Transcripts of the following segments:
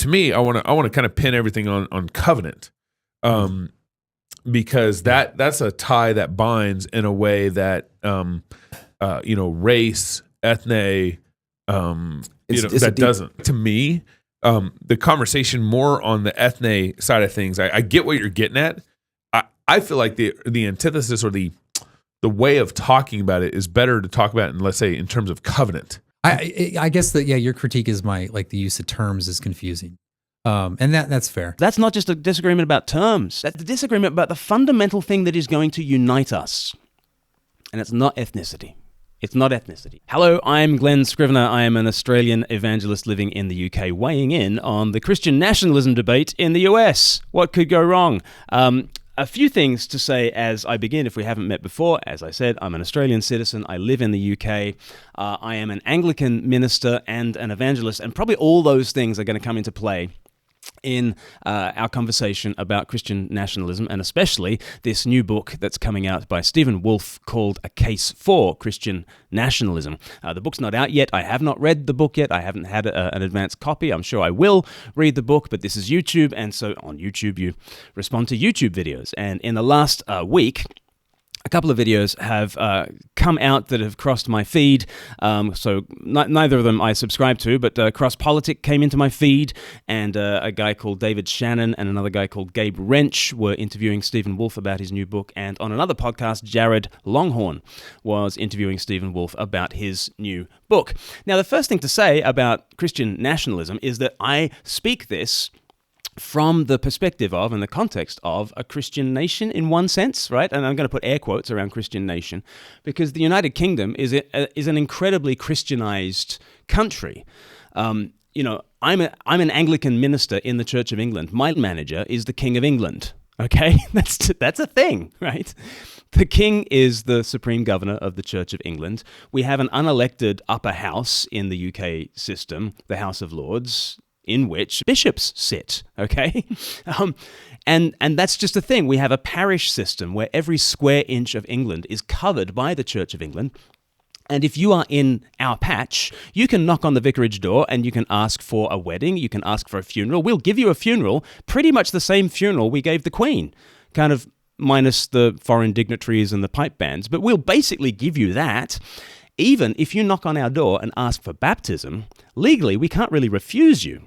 to me, I want to kind of pin everything on covenant, because that's a tie that binds in a way that race, ethne, doesn't. To me, the conversation more on the ethne side of things, I get what you're getting at. I feel like the antithesis or the way of talking about it is better to talk about it, let's say, in terms of covenant. I guess that, your critique is the use of terms is confusing. And that's fair. That's not just a disagreement about terms. That's the disagreement about the fundamental thing that is going to unite us. And it's not ethnicity. It's not ethnicity. Hello, I'm Glen Scrivener. I am an Australian evangelist living in the UK, weighing in on the Christian nationalism debate in the US. What could go wrong? A few things to say as I begin, if we haven't met before. As I said, I'm an Australian citizen. I live in the UK. I am an Anglican minister and an evangelist, and probably all those things are going to come into play in our conversation about Christian nationalism, and especially this new book that's coming out by Stephen Wolfe called A Case for Christian Nationalism. The book's not out yet. I have not read the book yet. I haven't had an advanced copy. I'm sure I will read the book, but this is YouTube, and so on YouTube you respond to YouTube videos. And in the last week, a couple of videos have come out that have crossed my feed. Neither of them I subscribe to, but CrossPolitic came into my feed, and a guy called David Shannon and another guy called Gabe Rench were interviewing Stephen Wolfe about his new book. And on another podcast, Jared Longshore was interviewing Stephen Wolfe about his new book. Now, the first thing to say about Christian nationalism is that I speak this from the perspective of and the context of a Christian nation in one sense, right? And I'm going to put air quotes around Christian nation because the United Kingdom is an incredibly Christianized country. I'm an Anglican minister in the Church of England. My manager is the King of England, okay? That's a thing, right? The King is the Supreme Governor of the Church of England. We have an unelected upper house in the UK system, the House of Lords, in which bishops sit, okay? And that's just a thing. We have a parish system where every square inch of England is covered by the Church of England. And if you are in our patch, you can knock on the vicarage door and you can ask for a wedding, you can ask for a funeral. We'll give you a funeral, pretty much the same funeral we gave the Queen, kind of minus the foreign dignitaries and the pipe bands. But we'll basically give you that. Even if you knock on our door and ask for baptism, legally we can't really refuse you.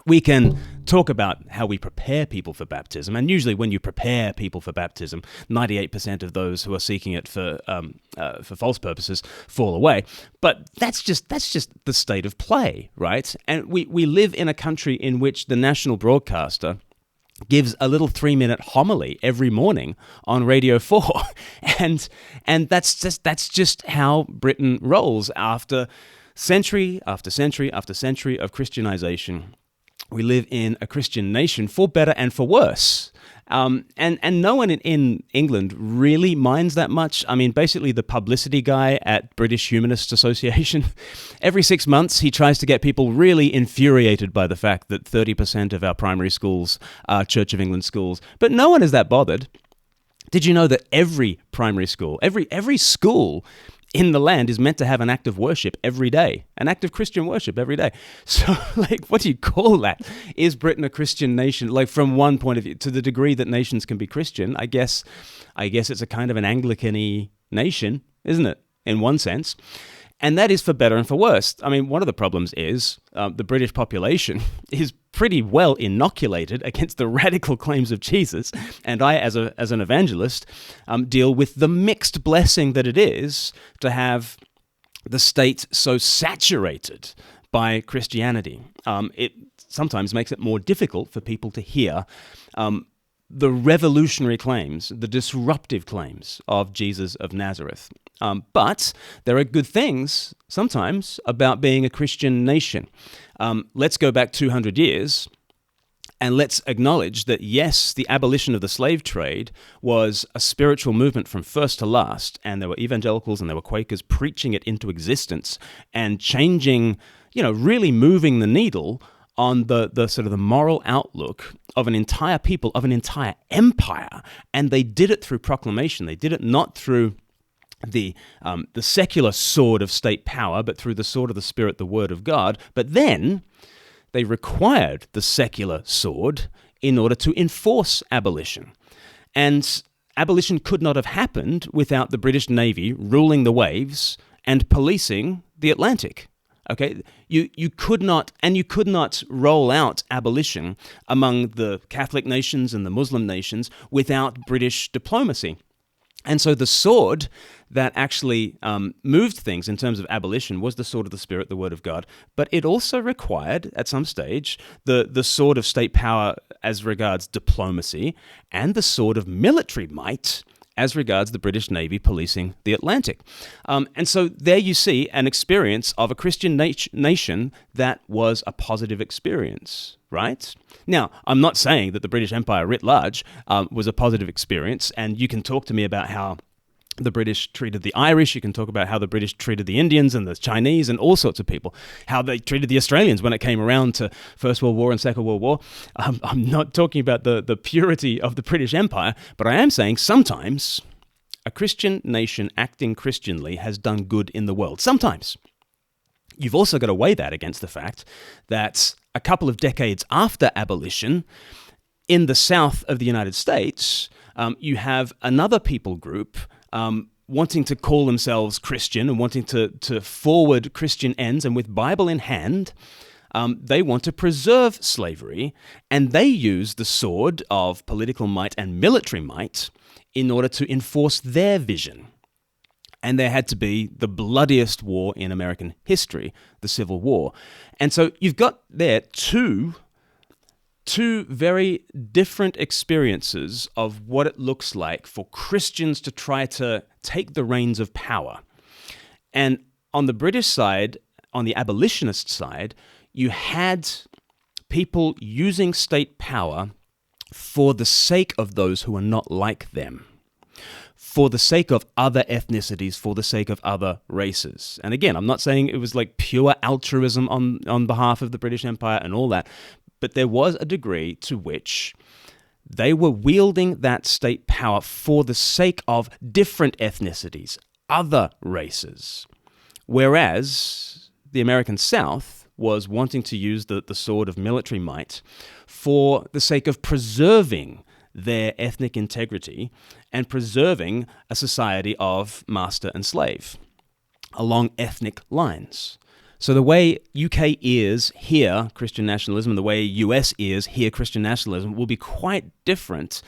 We can talk about how we prepare people for baptism, and usually when you prepare people for baptism, 98% of those who are seeking it for false purposes fall away. But that's just the state of play, right? And we live in a country in which the national broadcaster gives a little 3-minute homily every morning on Radio 4, and that's just how Britain rolls after century after century after century of Christianization. We live in a Christian nation for better and for worse. And no one in England really minds that much. I mean, basically the publicity guy at British Humanist Association, every 6 months he tries to get people really infuriated by the fact that 30% of our primary schools are Church of England schools. But no one is that bothered. Did you know that every primary school, every school in the land is meant to have an act of worship every day, an act of Christian worship every day? So, what do you call that? Is Britain a Christian nation? From one point of view, to the degree that nations can be Christian, I guess it's a kind of an Anglican-y nation, isn't it? In one sense. And that is for better and for worse. I mean, one of the problems is the British population is pretty well inoculated against the radical claims of Jesus. And I, as an evangelist, deal with the mixed blessing that it is to have the state so saturated by Christianity. It sometimes makes it more difficult for people to hear the revolutionary claims, the disruptive claims of Jesus of Nazareth. But there are good things sometimes about being a Christian nation. Let's go back 200 years and let's acknowledge that, yes, the abolition of the slave trade was a spiritual movement from first to last, and there were evangelicals and there were Quakers preaching it into existence and changing, really moving the needle on the sort of the moral outlook of an entire people, of an entire empire. And they did it through proclamation. They did it not through the secular sword of state power, but through the sword of the Spirit, the Word of God. But then they required the secular sword in order to enforce abolition. And abolition could not have happened without the British Navy ruling the waves and policing the Atlantic. Okay, you could not roll out abolition among the Catholic nations and the Muslim nations without British diplomacy. And so the sword that actually moved things in terms of abolition was the sword of the Spirit, the Word of God. But it also required, at some stage, the sword of state power as regards diplomacy and the sword of military might as regards the British Navy policing the Atlantic. And so there you see an experience of a Christian nation that was a positive experience, right? Now, I'm not saying that the British Empire writ large was a positive experience, and you can talk to me about how the British treated the Irish, you can talk about how the British treated the Indians and the Chinese and all sorts of people, how they treated the Australians when it came around to First World War and Second World War. I'm not talking about the purity of the British Empire, but I am saying sometimes a Christian nation acting Christianly has done good in the world. Sometimes. You've also got to weigh that against the fact that a couple of decades after abolition, in the south of the United States, you have another people group wanting to call themselves Christian and wanting to forward Christian ends, and with Bible in hand, they want to preserve slavery, and they use the sword of political might and military might in order to enforce their vision. And there had to be the bloodiest war in American history, the Civil War. And so you've got there two very different experiences of what it looks like for Christians to try to take the reins of power. And on the British side, on the abolitionist side, you had people using state power for the sake of those who are not like them, for the sake of other ethnicities, for the sake of other races. And again, I'm not saying it was like pure altruism on behalf of the British Empire and all that, but there was a degree to which they were wielding that state power for the sake of different ethnicities, other races. Whereas the American South was wanting to use the sword of military might for the sake of preserving their ethnic integrity and preserving a society of master and slave along ethnic lines. So the way UK ears hear Christian nationalism, the way US ears hear Christian nationalism will be quite different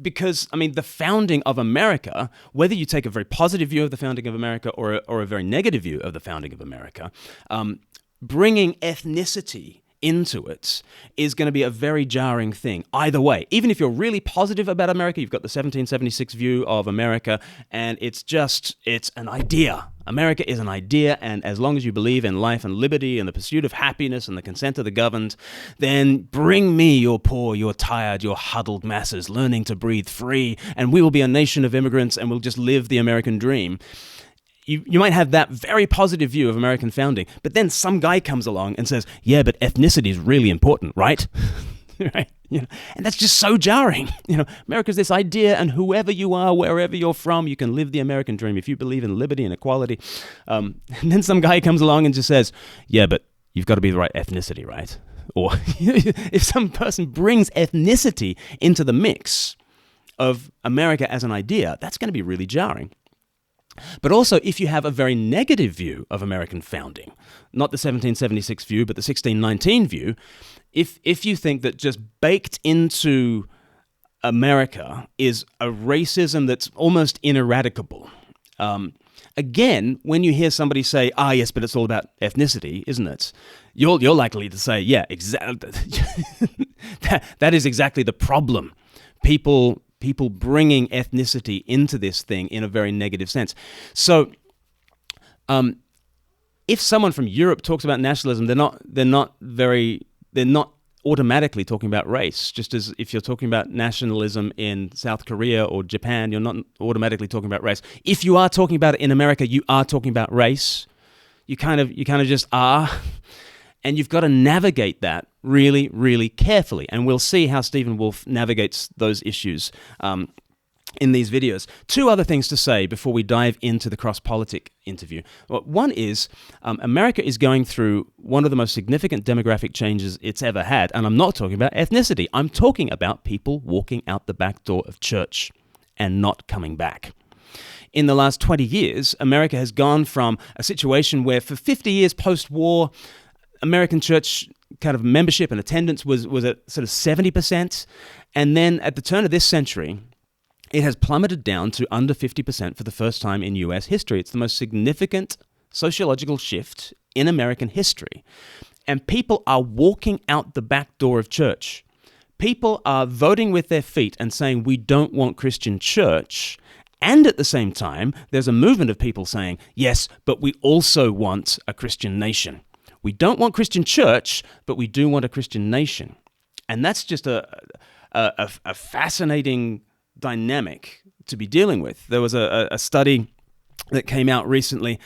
because, I mean, the founding of America, whether you take a very positive view of the founding of America or a very negative view of the founding of America, bringing ethnicity into it is going to be a very jarring thing either way. Even if you're really positive about America, you've got the 1776 view of America, and it's an idea. America is an idea, and as long as you believe in life and liberty and the pursuit of happiness and the consent of the governed, then bring me your poor, your tired, your huddled masses learning to breathe free, and we will be a nation of immigrants and we'll just live the American dream. You might have that very positive view of American founding, but then some guy comes along and says, yeah, but ethnicity is really important, right? Right? You know, and that's just so jarring. You know, America's this idea, and whoever you are, wherever you're from, you can live the American dream if you believe in liberty and equality. And then some guy comes along and just says, yeah, but you've got to be the right ethnicity, right? Or if some person brings ethnicity into the mix of America as an idea, that's going to be really jarring. But also, if you have a very negative view of American founding, not the 1776 view, but the 1619 view, if you think that just baked into America is a racism that's almost ineradicable, again, when you hear somebody say, yes, but it's all about ethnicity, isn't it? You're likely to say, yeah, exactly. that is exactly the problem. People bringing ethnicity into this thing in a very negative sense. So, if someone from Europe talks about nationalism, they're not automatically talking about race. Just as if you're talking about nationalism in South Korea or Japan, you're not automatically talking about race. If you are talking about it in America, you are talking about race. You kind of just are. And you've got to navigate that really, really carefully. And we'll see how Stephen Wolfe navigates those issues in these videos. Two other things to say before we dive into the CrossPolitic interview. Well, one is America is going through one of the most significant demographic changes it's ever had, and I'm not talking about ethnicity. I'm talking about people walking out the back door of church and not coming back. In the last 20 years, America has gone from a situation where for 50 years post-war, American church kind of membership and attendance was at sort of 70%, and then at the turn of this century, it has plummeted down to under 50% for the first time in US history. It's the most significant sociological shift in American history. And people are walking out the back door of church. People are voting with their feet and saying, we don't want Christian church. And at the same time, there's a movement of people saying, yes, but we also want a Christian nation. We don't want Christian church, but we do want a Christian nation. And that's just a fascinating dynamic to be dealing with. There was a study that came out recently,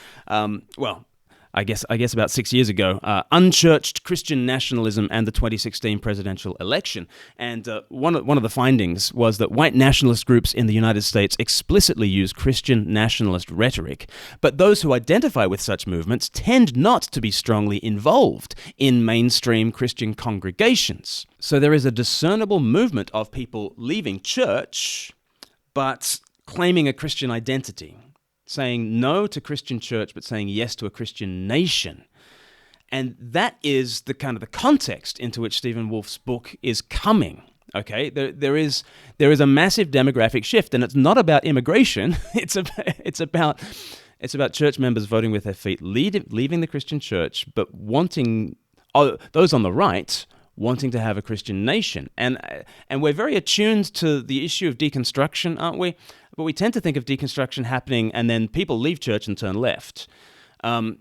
I guess about 6 years ago, Unchurched Christian Nationalism and the 2016 presidential election. And one of the findings was that white nationalist groups in the United States explicitly use Christian nationalist rhetoric, but those who identify with such movements tend not to be strongly involved in mainstream Christian congregations. So there is a discernible movement of people leaving church, but claiming a Christian identity, saying no to Christian church, but saying yes to a Christian nation. And that is the kind of the context into which Stephen Wolfe's book is coming. Okay, there is a massive demographic shift, and it's not about immigration. It's about church members voting with their feet, leaving the Christian church, but wanting those on the right wanting to have a Christian nation. And we're very attuned to the issue of deconstruction, aren't we? But we tend to think of deconstruction happening and then people leave church and turn left. I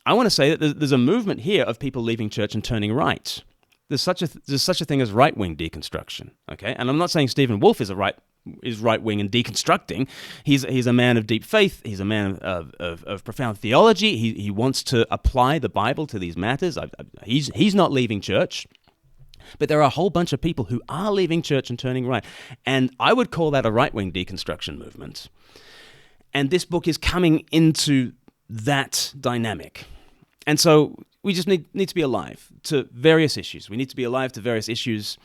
want to say that there's a movement here of people leaving church and turning right. There's such a thing as right-wing deconstruction, okay? And I'm not saying Stephen Wolfe is right-wing and deconstructing. He's a man of deep faith. He's a man of profound theology. He wants to apply the Bible to these matters. He's not leaving church. But there are a whole bunch of people who are leaving church and turning right. And I would call that a right-wing deconstruction movement. And this book is coming into that dynamic. And so we just need to be alive to various issues. We need to be alive to various issues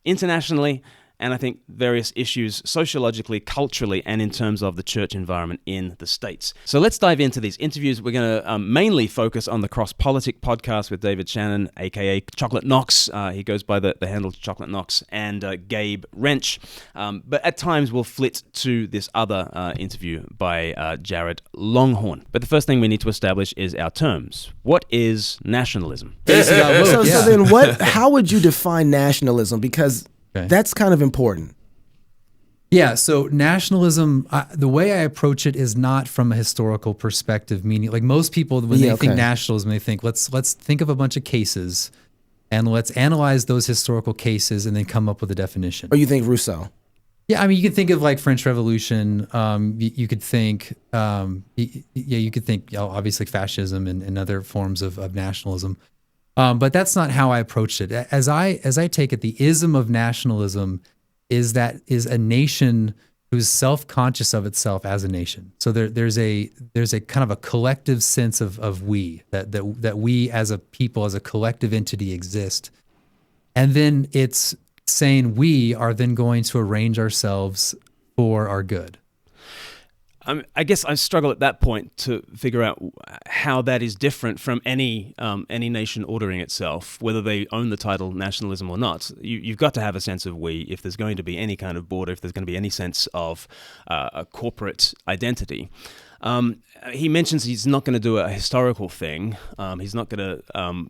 internationally, and I think various issues sociologically, culturally, and in terms of the church environment in the States. So let's dive into these interviews. We're going to mainly focus on the CrossPolitic podcast with David Shannon, a.k.a. Chocolate Knox. He goes by the handle Chocolate Knox, and Gabe Rench. But at times we'll flit to this other interview by Jared Longshore. But the first thing we need to establish is our terms. What is nationalism? So then how would you define nationalism? Because that's kind of important. Yeah, so nationalism, the way I approach it is not from a historical perspective, meaning like most people, when they think nationalism, they think, let's think of a bunch of cases and let's analyze those historical cases and then come up with a definition. Or you think Rousseau? Yeah, I mean, you could think of like French Revolution. You could think, obviously fascism and other forms of nationalism. But that's not how I approached it. As I take it, the ism of nationalism is a nation who's self-conscious of itself as a nation. So there's a kind of a collective sense of we, that we as a people, as a collective entity exist. And then it's saying we are then going to arrange ourselves for our good. I guess I struggle at that point to figure out how that is different from any nation ordering itself, whether they own the title nationalism or not. You've got to have a sense of we if there's going to be any kind of border, if there's going to be any sense of a corporate identity. He mentions he's not going to do a historical thing. He's not going to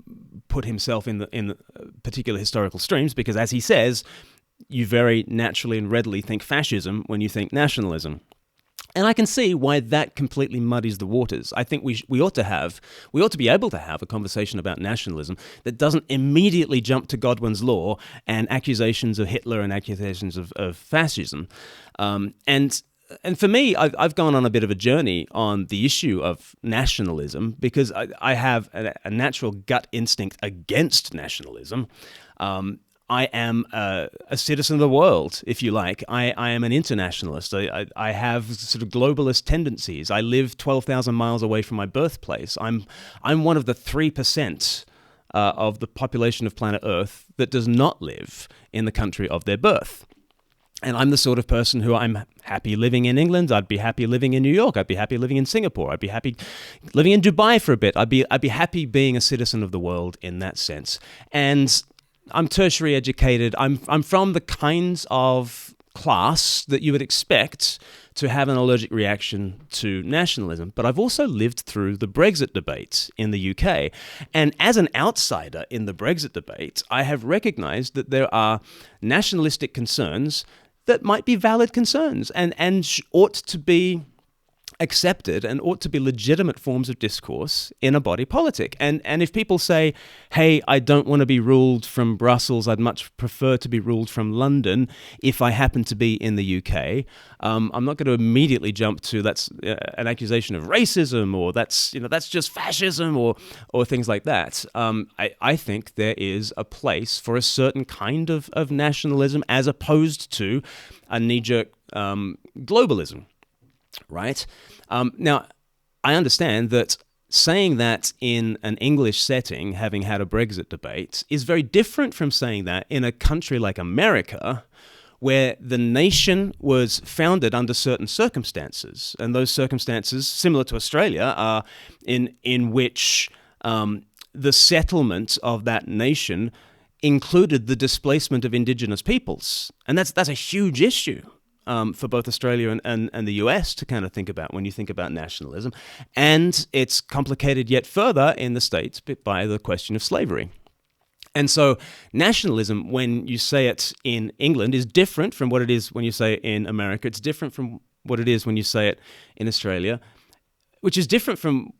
put himself in the particular historical streams because, as he says, you very naturally and readily think fascism when you think nationalism. And I can see why that completely muddies the waters. I think we ought to be able to have a conversation about nationalism that doesn't immediately jump to Godwin's law and accusations of Hitler and accusations of fascism. And for me, I've gone on a bit of a journey on the issue of nationalism because I have a natural gut instinct against nationalism. I am a citizen of the world, if you like. I am an internationalist. I have sort of globalist tendencies. I live 12,000 miles away from my birthplace. I'm one of the 3% of the population of planet Earth that does not live in the country of their birth. And I'm the sort of person who I'm happy living in England. I'd be happy living in New York. I'd be happy living in Singapore. I'd be happy living in Dubai for a bit. I'd be happy being a citizen of the world in that sense. And I'm tertiary educated. I'm from the kinds of class that you would expect to have an allergic reaction to nationalism. But I've also lived through the Brexit debate in the UK. And as an outsider in the Brexit debate, I have recognized that there are nationalistic concerns that might be valid concerns and ought to be accepted and ought to be legitimate forms of discourse in a body politic. And if people say, hey, I don't want to be ruled from Brussels, I'd much prefer to be ruled from London if I happen to be in the UK, I'm not going to immediately jump to that's an accusation of racism or that's just fascism or things like that. I think there is a place for a certain kind of nationalism as opposed to a knee-jerk globalism. Right? Now, I understand that saying that in an English setting, having had a Brexit debate, is very different from saying that in a country like America, where the nation was founded under certain circumstances. And those circumstances, similar to Australia, are in which the settlement of that nation included the displacement of indigenous peoples. And that's a huge issue. For both Australia and the US to kind of think about when you think about nationalism. And it's complicated yet further in the States by the question of slavery. And so nationalism, when you say it in England, is different from what it is when you say it in America. It's different from what it is when you say it in Australia, which is different from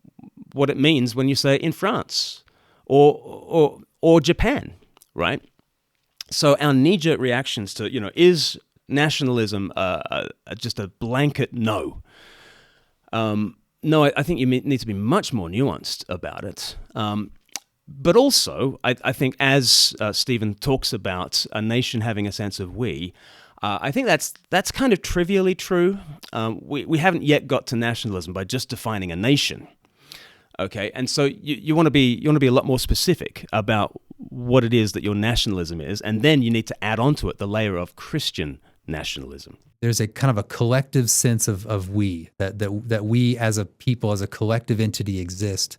what it means when you say it in France or Japan, right? So our knee-jerk reactions to, is nationalism just a blanket no? No, I think you need to be much more nuanced about it. But also, I think as Stephen talks about a nation having a sense of we, I think that's kind of trivially true. We haven't yet got to nationalism by just defining a nation. Okay, and so you want to be a lot more specific about what it is that your nationalism is, and then you need to add onto it the layer of Christian nationalism. There's a kind of a collective sense of we, that we as a people, as a collective entity exist.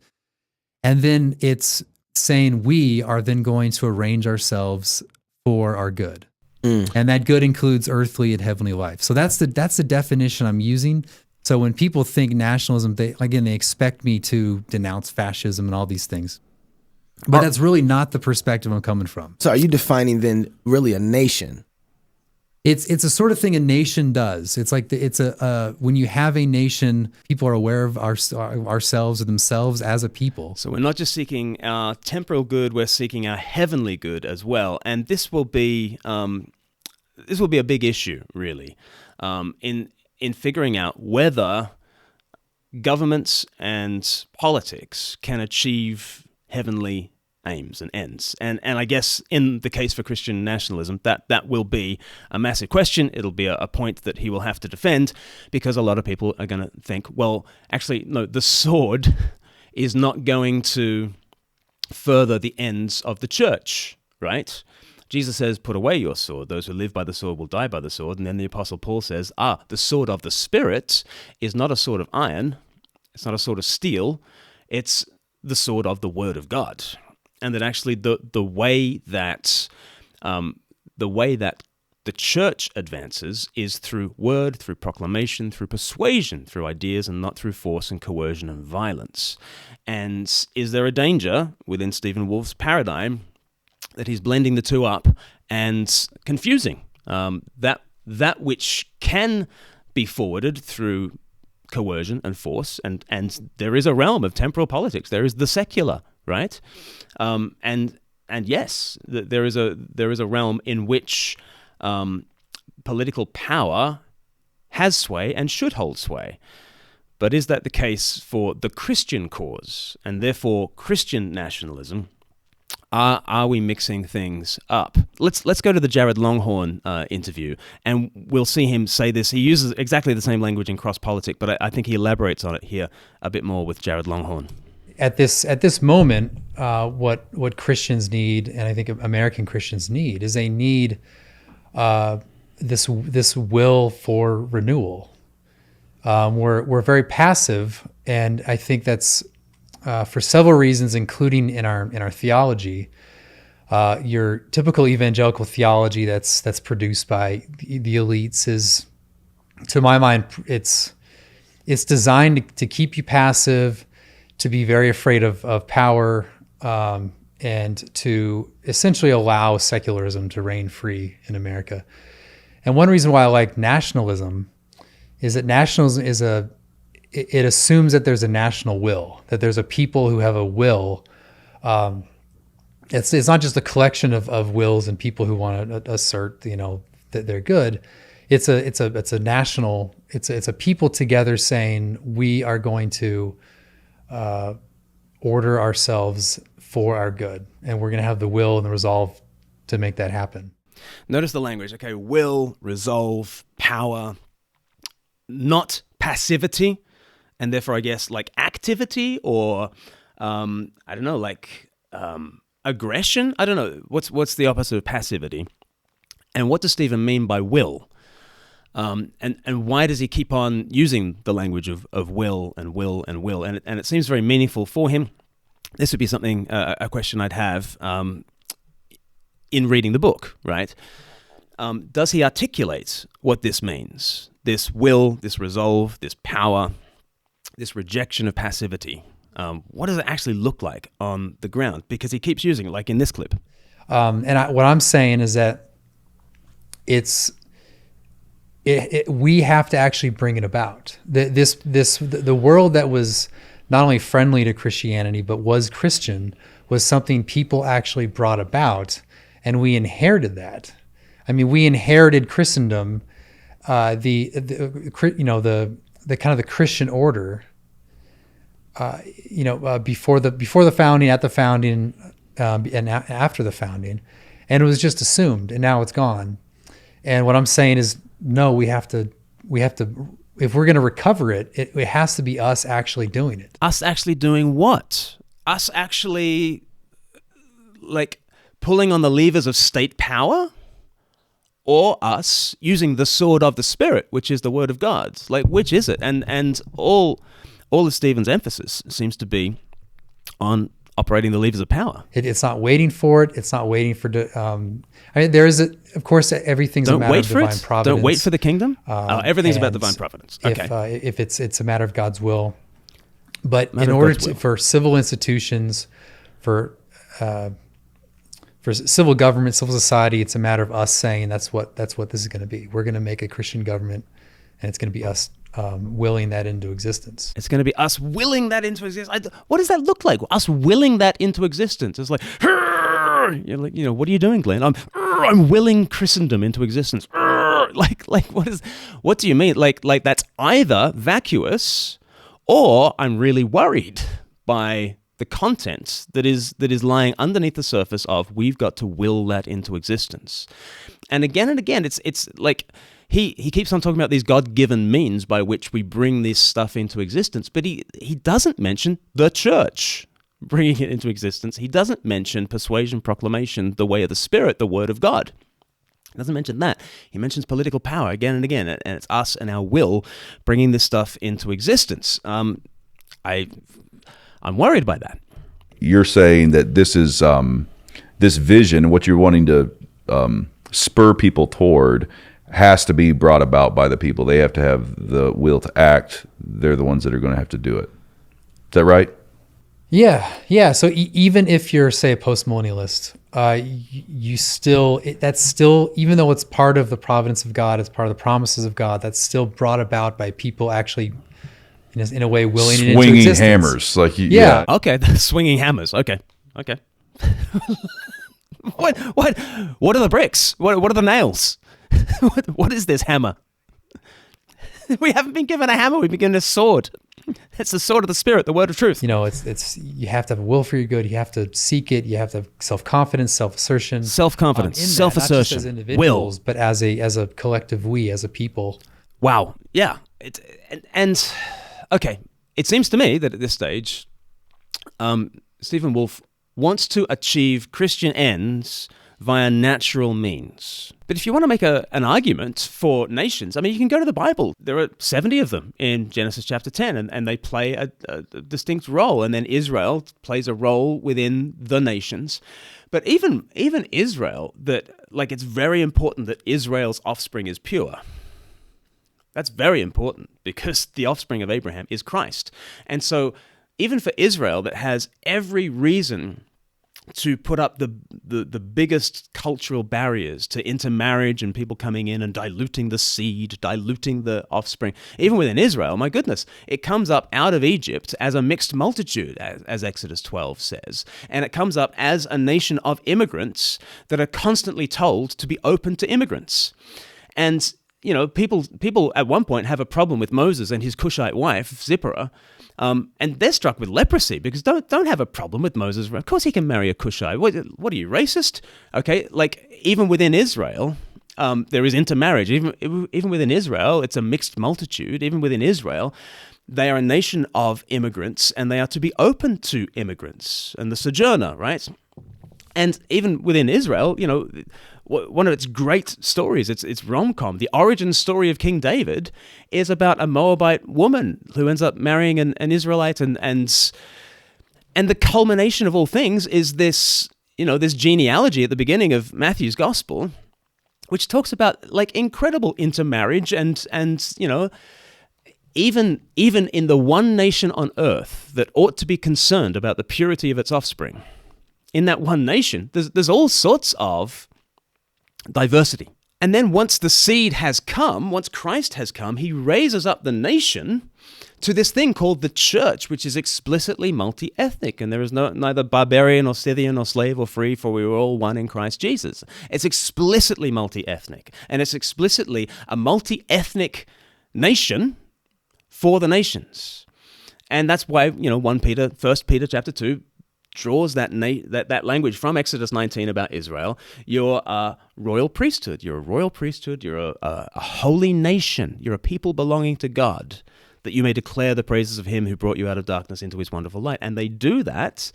And then it's saying we are then going to arrange ourselves for our good. And that good includes earthly and heavenly life. So that's the definition I'm using. So when people think nationalism, they expect me to denounce fascism and all these things. But that's really not the perspective I'm coming from. So are you defining then really a nation? It's a sort of thing a nation does. It's like when you have a nation, people are aware of ourselves or themselves as a people. So we're not just seeking our temporal good; we're seeking our heavenly good as well. And this will be a big issue, really, in figuring out whether governments and politics can achieve heavenly aims and ends. And I guess in the case for Christian nationalism, that will be a massive question. It'll be a point that he will have to defend, because a lot of people are going to think, well, actually, no, the sword is not going to further the ends of the church, right? Jesus says, put away your sword. Those who live by the sword will die by the sword. And then the Apostle Paul says, the sword of the Spirit is not a sword of iron. It's not a sword of steel. It's the sword of the Word of God. And that actually the way that the church advances is through word, through proclamation, through persuasion, through ideas, and not through force and coercion and violence. And is there a danger within Stephen Wolfe's paradigm that he's blending the two up and confusing that which can be forwarded through coercion and force, and there is a realm of temporal politics. There is the secular, right? And yes, there is a realm in which political power has sway and should hold sway. But is that the case for the Christian cause, and therefore Christian nationalism? Are we mixing things up? Let's go to the Jared Longshore interview, and we'll see him say this. He uses exactly the same language in CrossPolitic, but I think he elaborates on it here a bit more with Jared Longshore. At this moment, what Christians need, and I think American Christians need, is they need this will for renewal. We're very passive, and I think that's for several reasons, including in our theology. Your typical evangelical theology that's produced by the elites is, to my mind, it's designed to keep you passive, to be very afraid of power, and to essentially allow secularism to reign free in America. And one reason why I like nationalism is that nationalism it assumes that there's a national will, that there's a people who have a will. It's not just a collection of wills and people who want to assert, that they're good. It's a national. It's a people together saying we are going to order ourselves for our good, and we're going to have the will and the resolve to make that happen. Notice the language. Okay, will, resolve, power, not passivity, and therefore I guess like activity or I don't know, like aggression. I don't know what's the opposite of passivity, and what does Stephen mean by will? And why does he keep on using the language of will and will and will? And it seems very meaningful for him. This would be something, a question I'd have in reading the book, right? Does he articulate what this means? This will, this resolve, this power, this rejection of passivity. What does it actually look like on the ground? Because he keeps using it, like in this clip. What I'm saying is that we have to actually bring it about. The world that was not only friendly to Christianity but was Christian was something people actually brought about, and we inherited that. I mean, we inherited Christendom, the kind of the Christian order, before the founding, at the founding, and after the founding, and it was just assumed, and now it's gone. And what I'm saying is, no, we have to. If we're going to recover it, it has to be us actually doing it. Us actually doing what? Us actually, like, pulling on the levers of state power? Or us using the sword of the Spirit, which is the Word of God? Like, which is it? And all of Stephen's emphasis seems to be on operating the levers of power. It's not waiting for it. It's not waiting for. There is, of course, everything's a matter of divine providence. Don't wait for the kingdom. Everything's about divine providence. Okay. If it's a matter of God's will, but in order for civil institutions, for civil government, civil society, it's a matter of us saying that's what this is going to be. We're going to make a Christian government, and it's going to be us willing that into existence. It's going to be us willing that into existence. What does that look like? Us willing that into existence. It's like, you're like, what are you doing, Glenn? I'm willing Christendom into existence. Like, what do you mean? Like that's either vacuous, or I'm really worried by the content that is lying underneath the surface of we've got to will that into existence. And again, it's like he keeps on talking about these God-given means by which we bring this stuff into existence, but he doesn't mention the church bringing it into existence. He doesn't mention persuasion, proclamation, the way of the Spirit, the Word of God. He doesn't mention that. He mentions political power again and again, and it's us and our will bringing this stuff into existence. I'm worried by that. You're saying that this is this vision, what you're wanting to spur people toward, has to be brought about by the people. They have to have the will to act. They're the ones that are going to have to do it. Is that right? Yeah. So even if you're, say, a postmillennialist, that's still, even though it's part of the providence of God, it's part of the promises of God, that's still brought about by people actually, in a way, willing it into existence. Swinging hammers, like yeah. Okay, swinging hammers. Okay. What are the bricks? What are the nails? What is this hammer? We haven't been given a hammer. We've been given a sword. It's the sword of the Spirit, the word of truth. You know, it's you have to have a will for your good. You have to seek it. You have to have self-confidence, self-assertion. Self-confidence, self-assertion, not just as individuals, will. but as a collective we, as a people. Wow. Yeah. And okay, it seems to me that at this stage, Stephen Wolfe wants to achieve Christian ends via natural means. But if you want to make an argument for nations, I mean, you can go to the Bible. There are 70 of them in Genesis chapter 10, and they play a distinct role. And then Israel plays a role within the nations. But even Israel, it's very important that Israel's offspring is pure. That's very important because the offspring of Abraham is Christ. And so even for Israel, that has every reason to put up the biggest cultural barriers to intermarriage and people coming in and diluting the seed, diluting the offspring. Even within Israel, my goodness, it comes up out of Egypt as a mixed multitude, as Exodus 12 says. And it comes up as a nation of immigrants that are constantly told to be open to immigrants. And you know, people at one point have a problem with Moses and his Cushite wife, Zipporah, and they're struck with leprosy because don't have a problem with Moses. Of course he can marry a Cushite. What are you, racist? Okay, like even within Israel, there is intermarriage. Even within Israel, it's a mixed multitude. Even within Israel, they are a nation of immigrants and they are to be open to immigrants and the sojourner, right? And even within Israel, you know, one of its great stories, it's rom-com. The origin story of King David is about a Moabite woman who ends up marrying an Israelite, and the culmination of all things is this, you know, this genealogy at the beginning of Matthew's gospel, which talks about like incredible intermarriage and you know, even in the one nation on earth that ought to be concerned about the purity of its offspring, in that one nation, there's all sorts of diversity. And then once the seed has come, once Christ has come, he raises up the nation to this thing called the church, which is explicitly multi-ethnic. And there is neither barbarian or Scythian or slave or free, for we were all one in Christ Jesus. It's explicitly multi-ethnic. And it's explicitly a multi-ethnic nation for the nations. And that's why, you know, 1 Peter chapter 2, draws that language from Exodus 19 about Israel. You're a royal priesthood. You're a royal priesthood. You're a holy nation. You're a people belonging to God, that you may declare the praises of him who brought you out of darkness into his wonderful light. And they do that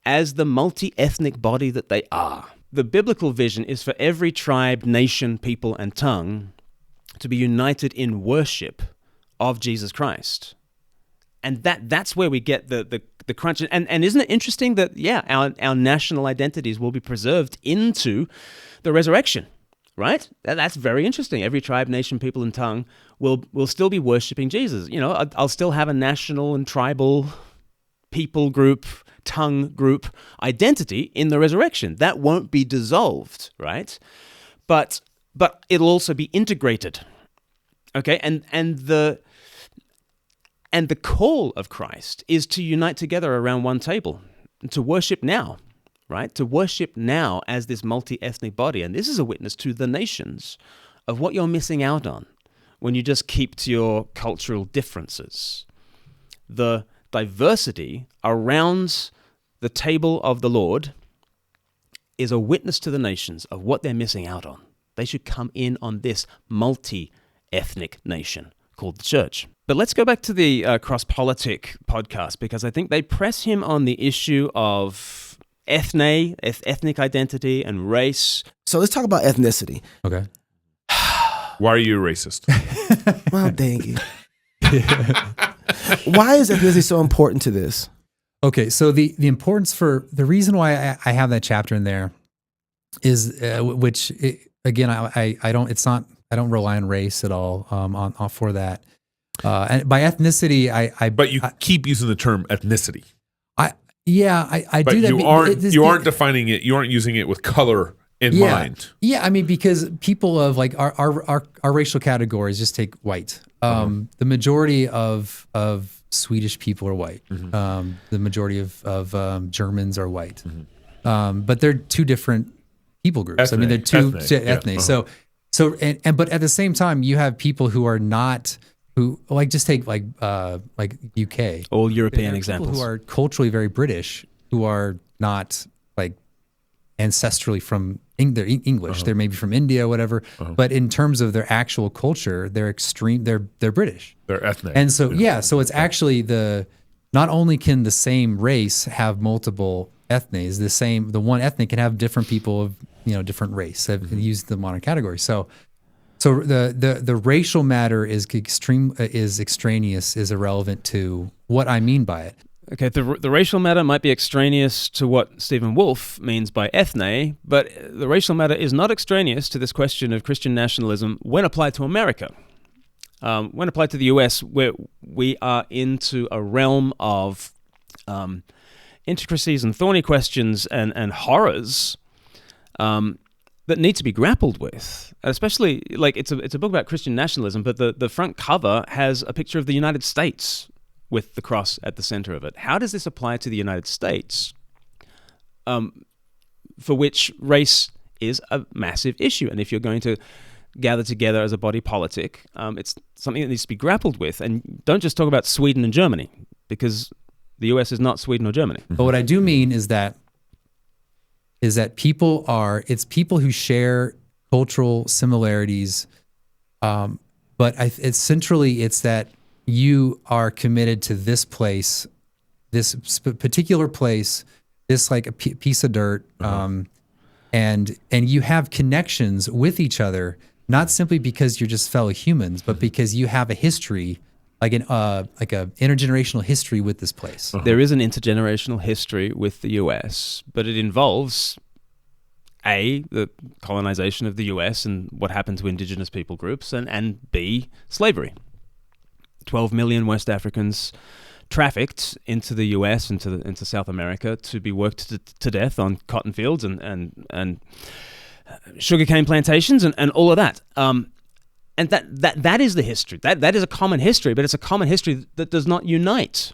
as the multi-ethnic body that they are. The biblical vision is for every tribe, nation, people, and tongue to be united in worship of Jesus Christ. And that's where we get the crunch. And isn't it interesting that, yeah, our national identities will be preserved into the resurrection, right? That's very interesting. Every tribe, nation, people, and tongue will still be worshiping Jesus. You know, I'll still have a national and tribal people group, tongue group identity in the resurrection. That won't be dissolved, right? But it'll also be integrated, okay? And the call of Christ is to unite together around one table, to worship now, right? To worship now as this multi-ethnic body. And this is a witness to the nations of what you're missing out on when you just keep to your cultural differences. The diversity around the table of the Lord is a witness to the nations of what they're missing out on. They should come in on this multi-ethnic nation called the church. But let's go back to the CrossPolitic podcast, because I think they press him on the issue of ethnic identity and race. So let's talk about ethnicity. Okay. Why are you racist? Well, dang it. Why is ethnicity so important to this? Okay, so the importance for the reason why I have that chapter in there is again I don't rely on race at all for that. And by ethnicity, But you keep using the term ethnicity. I But do that. You aren't defining it. You aren't using it with color in mind. Yeah, I mean, because people of like our racial categories, just take white. The majority of Swedish people are white. Mm-hmm. The majority of Germans are white. Mm-hmm. But they're two different people groups. Ethnic. I mean, they're two ethnic. ethnic. So but at the same time, you have people who who like just take like UK, All European There are examples. people who are culturally very British, who are not like ancestrally from they're English. They're maybe from India or whatever. But in terms of their actual culture, they're extreme. They're British. They're ethnic. And so so it's actually not only can the same race have multiple ethnies, the one ethnic can have different people of different race. I've used the modern category. So the racial matter is extraneous, is irrelevant to what I mean by it. Okay, the racial matter might be extraneous to what Stephen Wolfe means by ethne, but the racial matter is not extraneous to this question of Christian nationalism when applied to America. When applied to the US, we are into a realm of intricacies and thorny questions and horrors that need to be grappled with. Especially, like, it's a book about Christian nationalism, but the front cover has a picture of the United States with the cross at the center of it. How does this apply to the United States, for which race is a massive issue? And if you're going to gather together as a body politic, it's something that needs to be grappled with. And don't just talk about Sweden and Germany, because the US is not Sweden or Germany. But what I do mean is that it's people who share cultural similarities, but it's that you are committed to this place, this particular place, this like a piece of dirt, and you have connections with each other, not simply because you're just fellow humans, but because you have a history, like a intergenerational history with this place. There is an intergenerational history with the US, but it involves A, the colonization of the US and what happened to indigenous people groups, and B, slavery. 12 million West Africans trafficked into the US, into South America, to be worked to death on cotton fields and sugarcane plantations and all of that. And that is the history. That is a common history, but it's a common history that does not unite.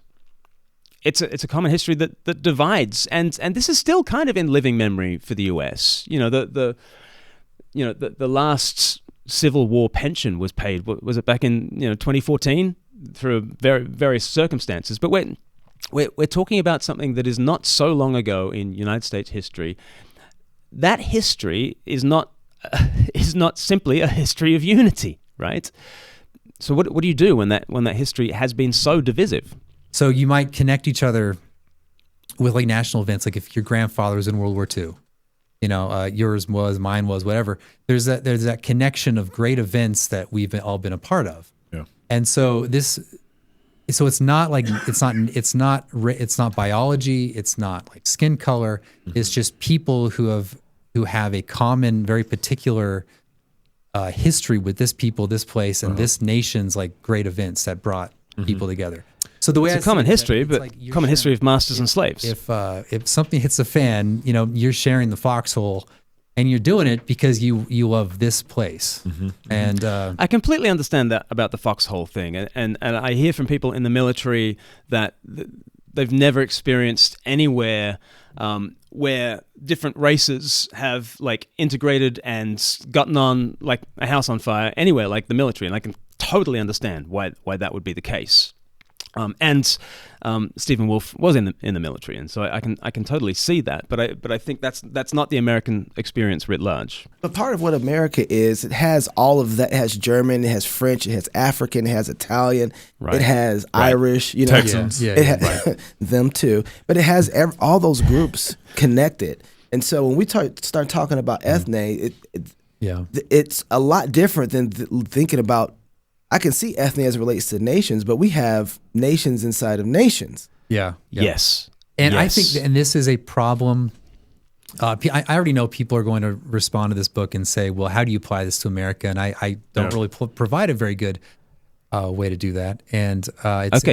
It's a common history that divides, and this is still kind of in living memory for the US. The last Civil War pension was paid. Was it back in 2014 through various circumstances? But we're talking about something that is not so long ago in United States history. That history is not simply a history of unity, right? So what do you do when that history has been so divisive? So you might connect each other with like national events, like if your grandfather was in World War II, yours was, mine was, whatever. There's that connection of great events that we've all been a part of. Yeah. And so it's not like it's not biology, it's not like skin color. It's just people who have a common, very particular history with this people, this place, and this nation's like great events that brought people together. So the way it's a common history, but like common history of masters and slaves. If something hits a fan, you're sharing the foxhole, and you're doing it because you love this place. And I completely understand that about the foxhole thing, and I hear from people in the military that they've never experienced anywhere where different races have like integrated and gotten on like a house on fire anywhere like the military, and I can totally understand why that would be the case. And Stephen Wolfe was in the military, and so I can totally see that. But I think that's not the American experience writ large. But part of what America is, it has all of that. It has German, it has French, it has African, it has Italian, it has Irish, Texans, them too. But it has all those groups connected. And so when we start talking about ethne, it's a lot different than thinking about. I can see ethne as it relates to nations, but we have nations inside of nations. Yes. And I think, and this is a problem. I already know people are going to respond to this book and say, well, how do you apply this to America? And I don't really provide a very good way to do that. And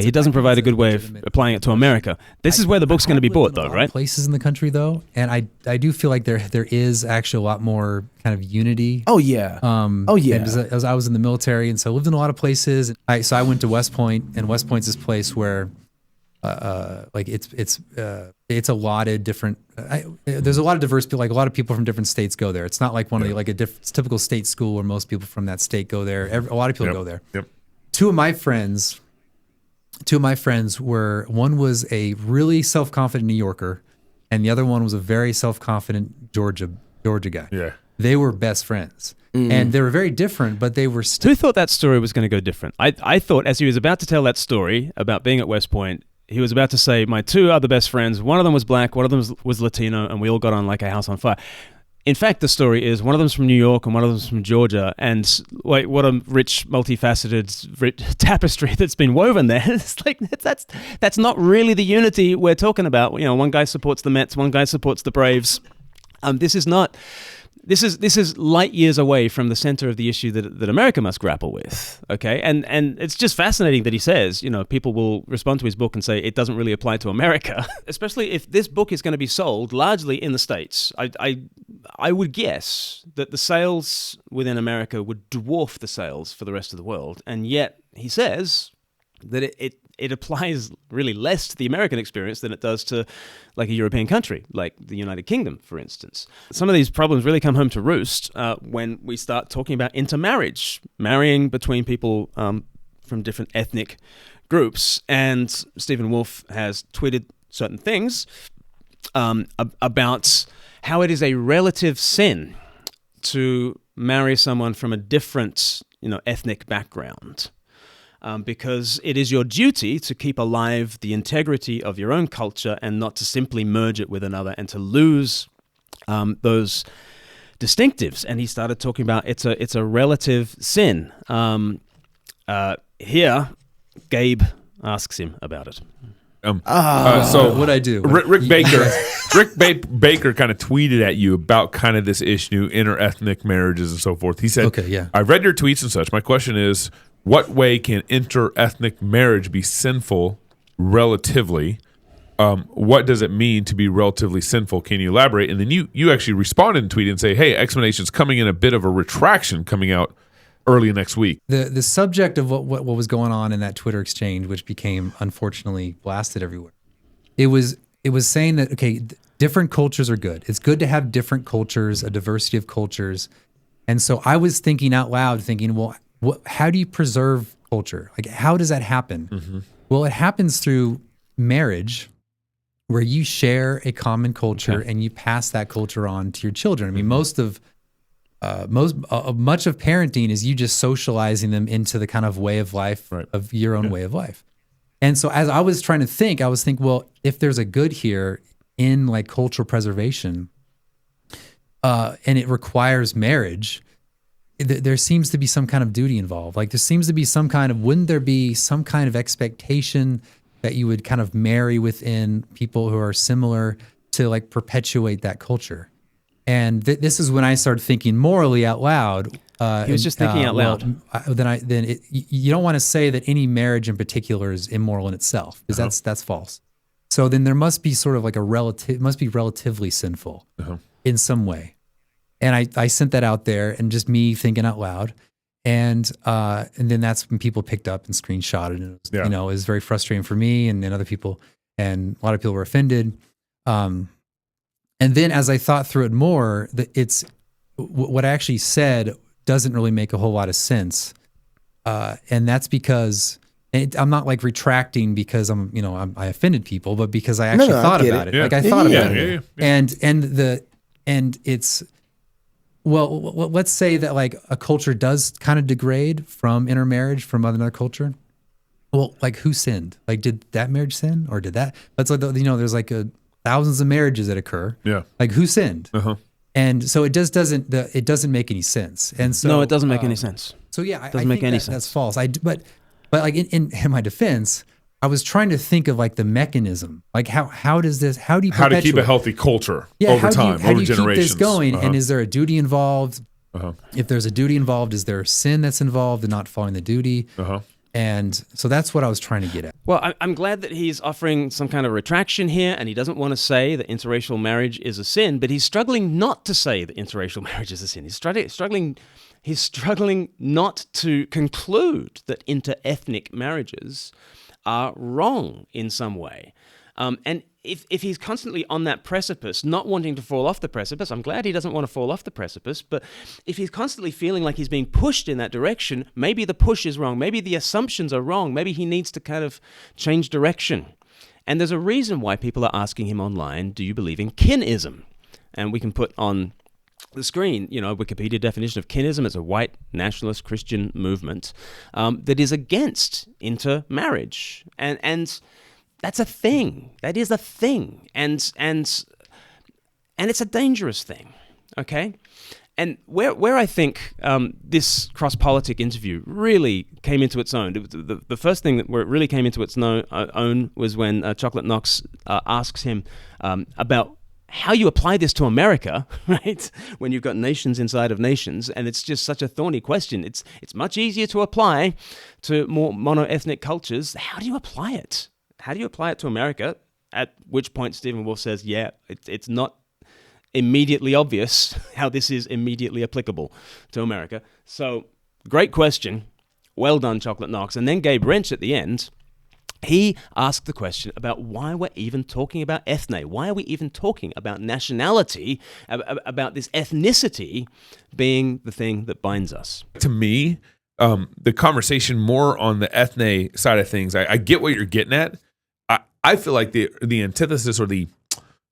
he doesn't provide a good way of applying it to America. This is where the book's going to be bought, though, right? Places in the country, though, and I do feel like there is actually a lot more kind of unity. Oh yeah. As I was in the military, and so I lived in a lot of places. So I went to West Point, and West Point's this place where, it's a lot of different. There's a lot of diverse people. Like a lot of people from different states go there. It's not like one of the typical state school where most people from that state go there. A lot of people go there. Yep. two of my friends were, one was a really self-confident New Yorker, and the other one was a very self-confident Georgia guy. Yeah. They were best friends. And they were very different, but they were Who thought that story was going to go different? I thought as he was about to tell that story about being at West Point, he was about to say, my two other best friends, one of them was black, one of them was Latino, and we all got on like a house on fire. In fact, the story is one of them's from New York and one of them's from Georgia, and like what a rich, multifaceted tapestry that's been woven there. It's like that's not really the unity we're talking about. You know, one guy supports the Mets, one guy supports the Braves. This is not. This is light years away from the center of the issue that America must grapple with, okay? And it's just fascinating that he says, you know, people will respond to his book and say it doesn't really apply to America, especially if this book is going to be sold largely in the States. I would guess that the sales within America would dwarf the sales for the rest of the world, and yet he says that it applies really less to the American experience than it does to like a European country, like the United Kingdom, for instance. Some of these problems really come home to roost when we start talking about intermarriage, marrying between people from different ethnic groups. And Stephen Wolfe has tweeted certain things about how it is a relative sin to marry someone from a different, ethnic background. Because it is your duty to keep alive the integrity of your own culture and not to simply merge it with another and to lose those distinctives. And he started talking about it's a relative sin. Here, Gabe asks him about it. So what'd I do? Rick Baker kind of tweeted at you about kind of this issue, interethnic marriages and so forth. He said, "Okay, yeah, I read your tweets and such. My question is, what way can interethnic marriage be sinful relatively? What does it mean to be relatively sinful? Can you elaborate?" And then you actually responded and tweeted and say, "Hey, explanation's coming in a bit of a retraction coming out early next week." The subject of what was going on in that Twitter exchange, which became unfortunately blasted everywhere, it was saying that, okay, different cultures are good. It's good to have different cultures, a diversity of cultures. And so I was thinking out loud, thinking, well, how do you preserve culture? Like, how does that happen? Mm-hmm. Well, it happens through marriage, where you share a common culture and you pass that culture on to your children. I mean, much of parenting is you just socializing them into the kind of way of life of your own way of life. And so as I was trying to think, well, if there's a good here in like cultural preservation, and it requires marriage, there seems to be some kind of duty involved. Like wouldn't there be some kind of expectation that you would kind of marry within people who are similar to like perpetuate that culture? And this is when I started thinking morally out loud. He was just thinking out loud. You don't want to say that any marriage in particular is immoral in itself, because that's false. So then there must be sort of like relatively sinful in some way. And I sent that out there, and just me thinking out loud, and then that's when people picked up and screenshotted, and it was, it was very frustrating for me and other people, and a lot of people were offended. And then as I thought through it more, it's what I actually said doesn't really make a whole lot of sense, and that's because I'm not like retracting because I offended people, but because I actually thought about it. Like I thought about it, and it's. Well, let's say that like a culture does kind of degrade from intermarriage from another culture. Well, like who sinned? Like did that marriage sin, or did that? That's like there's like thousands of marriages that occur. Yeah. Like who sinned? And so it doesn't make any sense. And so no, it doesn't make any sense. So yeah, I think that's false. But like in my defense, I was trying to think of like the mechanism, like how do you how to keep a healthy culture over time, how do you generations. Keep this going? And is there a duty involved? If there's a duty involved, is there a sin that's involved in not following the duty? And so that's what I was trying to get at. Well, I'm glad that he's offering some kind of retraction here, and he doesn't want to say that interracial marriage is a sin, but he's struggling not to say that interracial marriage is a sin. He's struggling not to conclude that interethnic marriages are wrong in some way. And if he's constantly on that precipice, not wanting to fall off the precipice, I'm glad he doesn't want to fall off the precipice, but if he's constantly feeling like he's being pushed in that direction, maybe the push is wrong, maybe the assumptions are wrong, maybe he needs to kind of change direction. And there's a reason why people are asking him online, do you believe in kinism? And we can put on the screen, a Wikipedia definition of kinism as a white nationalist Christian movement that is against intermarriage. And that's a thing. That is a thing. And it's a dangerous thing, okay? And where I think this CrossPolitic interview really came into its own, the first thing where it really came into its own was when Chocolate Knox asks him about how you apply this to America, right? When you've got nations inside of nations, and it's just such a thorny question. It's much easier to apply to more mono-ethnic cultures. How do you apply it? How do you apply it to America? At which point Stephen Wolfe says, yeah, it's not immediately obvious how this is immediately applicable to America. So, great question. Well done, Chocolate Knox. And then Gabe Rench at the end, he asked the question about why we're even talking about ethne. Why are we even talking about nationality, about this ethnicity being the thing that binds us? To me, the conversation more on the ethne side of things, I get what you're getting at. I feel like the antithesis or the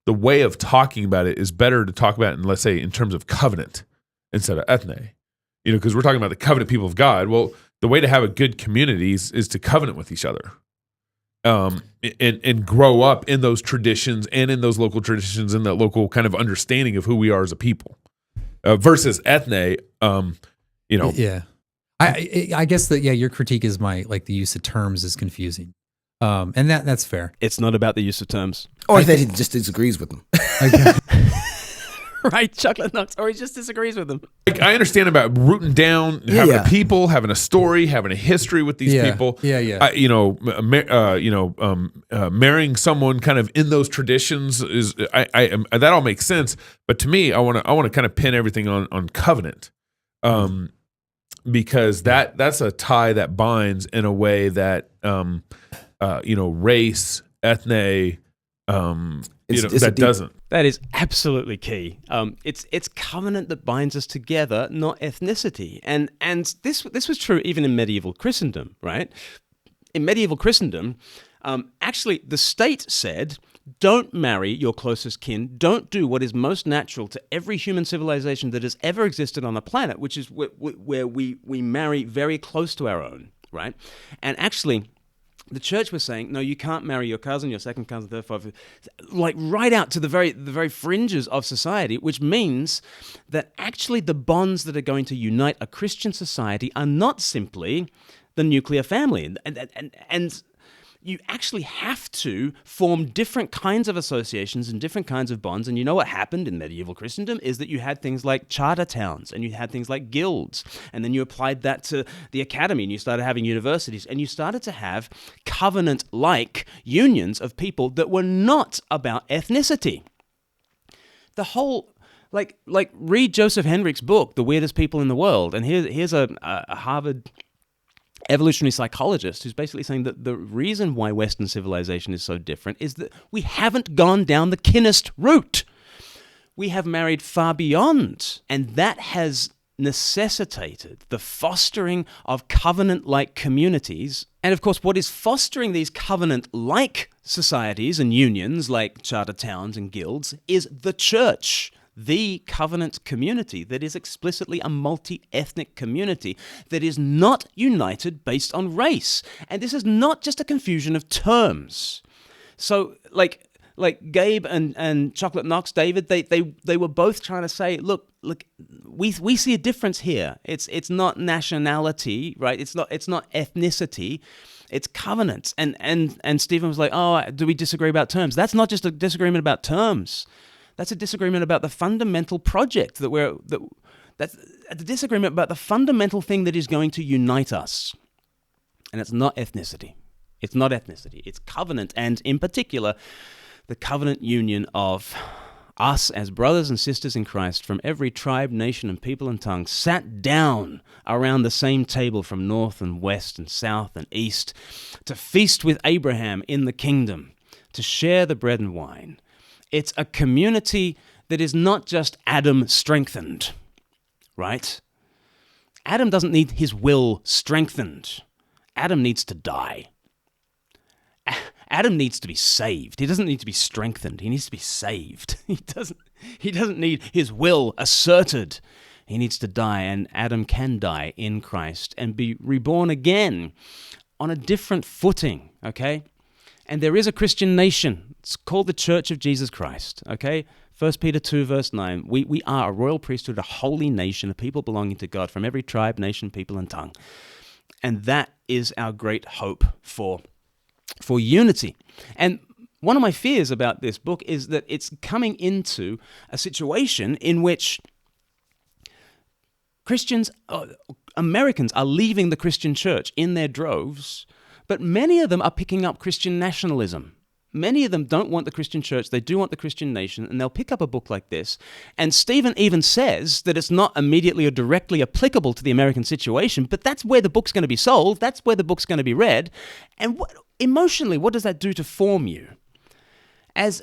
way of talking about it is better to talk about it, let's say, in terms of covenant instead of ethne. Because we're talking about the covenant people of God. Well, the way to have a good community is to covenant with each other. And grow up in those traditions and in those local traditions and that local kind of understanding of who we are as a people versus ethne. Yeah, I guess that your critique is the use of terms is confusing, and that's fair. It's not about the use of terms, or that he just disagrees with them. Right, Chocolate Knox, or he just disagrees with them. I understand about rooting down, having a people, having a story, having a history with these people. Marrying someone kind of in those traditions is that all makes sense. But to me, I want to kind of pin everything on covenant, because that's a tie that binds in a way that race, ethne. That doesn't. That is absolutely key. It's covenant that binds us together, not ethnicity. And this was true even in medieval Christendom, right? In medieval Christendom, actually the state said, don't marry your closest kin. Don't do what is most natural to every human civilization that has ever existed on the planet, which is where we marry very close to our own, right? And actually, the church was saying, no, you can't marry your cousin, your second cousin, third, fourth, like right out to the very fringes of society, which means that actually the bonds that are going to unite a Christian society are not simply the nuclear family. And you actually have to form different kinds of associations and different kinds of bonds. And you know what happened in medieval Christendom is that you had things like charter towns and you had things like guilds. And then you applied that to the academy and you started having universities and you started to have covenant-like unions of people that were not about ethnicity. The whole... Like read Joseph Henrich's book, The Weirdest People in the World. And here's a Harvard evolutionary psychologist who's basically saying that the reason why Western civilization is so different is that we haven't gone down the kinist route. We have married far beyond, and that has necessitated the fostering of covenant-like communities. And of course, what is fostering these covenant-like societies and unions like charter towns and guilds is the church. The covenant community that is explicitly a multi-ethnic community that is not united based on race. And this is not just a confusion of terms. So, like Gabe and Chocolate Knox, David, they were both trying to say, look, we see a difference here. It's not nationality, right? It's not ethnicity. It's covenants. And Stephen was like, oh, do we disagree about terms? That's not just a disagreement about terms. That's a disagreement about the fundamental project that's a disagreement about the fundamental thing that is going to unite us. And it's not ethnicity. It's not ethnicity. It's covenant, and in particular, the covenant union of us as brothers and sisters in Christ from every tribe, nation, and people and tongue sat down around the same table from north and west and south and east to feast with Abraham in the kingdom. to share the bread and wine. It's a community that is not just Adam strengthened, right? Adam doesn't need his will strengthened. Adam needs to die. Adam needs to be saved. He doesn't need to be strengthened. He needs to be saved. He doesn't need his will asserted. He needs to die, and Adam can die in Christ and be reborn again on a different footing, okay? And there is a Christian nation. It's called the Church of Jesus Christ, okay? 1 Peter 2, verse 9. We are a royal priesthood, a holy nation, a people belonging to God from every tribe, nation, people, and tongue. And that is our great hope for unity. And one of my fears about this book is that it's coming into a situation in which Christians, Americans are leaving the Christian church in their droves, but many of them are picking up Christian nationalism. Many of them don't want the Christian church, they do want the Christian nation, and they'll pick up a book like this. And Stephen even says that it's not immediately or directly applicable to the American situation, but that's where the book's going to be sold, that's where the book's going to be read. And emotionally, what does that do to form you? As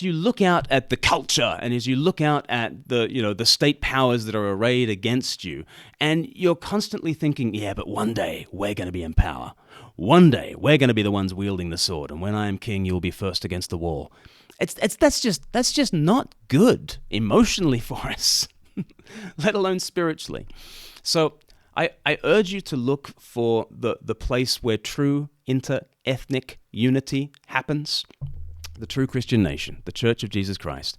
you look out at the culture and as you look out at the state powers that are arrayed against you, and you're constantly thinking, yeah, but one day we're going to be in power. One day we're going to be the ones wielding the sword, and when I am king, you'll be first against the wall. That's just not good emotionally for us, let alone spiritually. So I urge you to look for the place where true interethnic unity happens. The true Christian nation, the Church of Jesus Christ.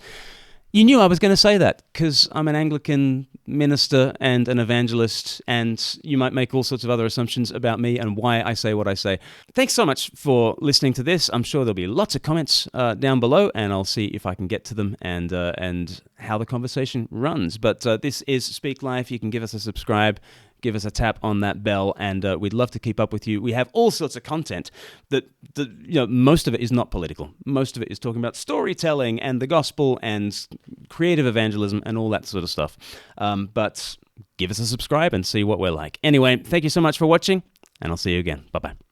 You knew I was going to say that because I'm an Anglican minister and an evangelist, and you might make all sorts of other assumptions about me and why I say what I say. Thanks so much for listening to this. I'm sure there'll be lots of comments down below, and I'll see if I can get to them and how the conversation runs. But this is Speak Life. You can give us a subscribe. Give us a tap on that bell, and we'd love to keep up with you. We have all sorts of content that most of it is not political. Most of it is talking about storytelling and the gospel and creative evangelism and all that sort of stuff. But give us a subscribe and see what we're like. Anyway, thank you so much for watching, and I'll see you again. Bye-bye.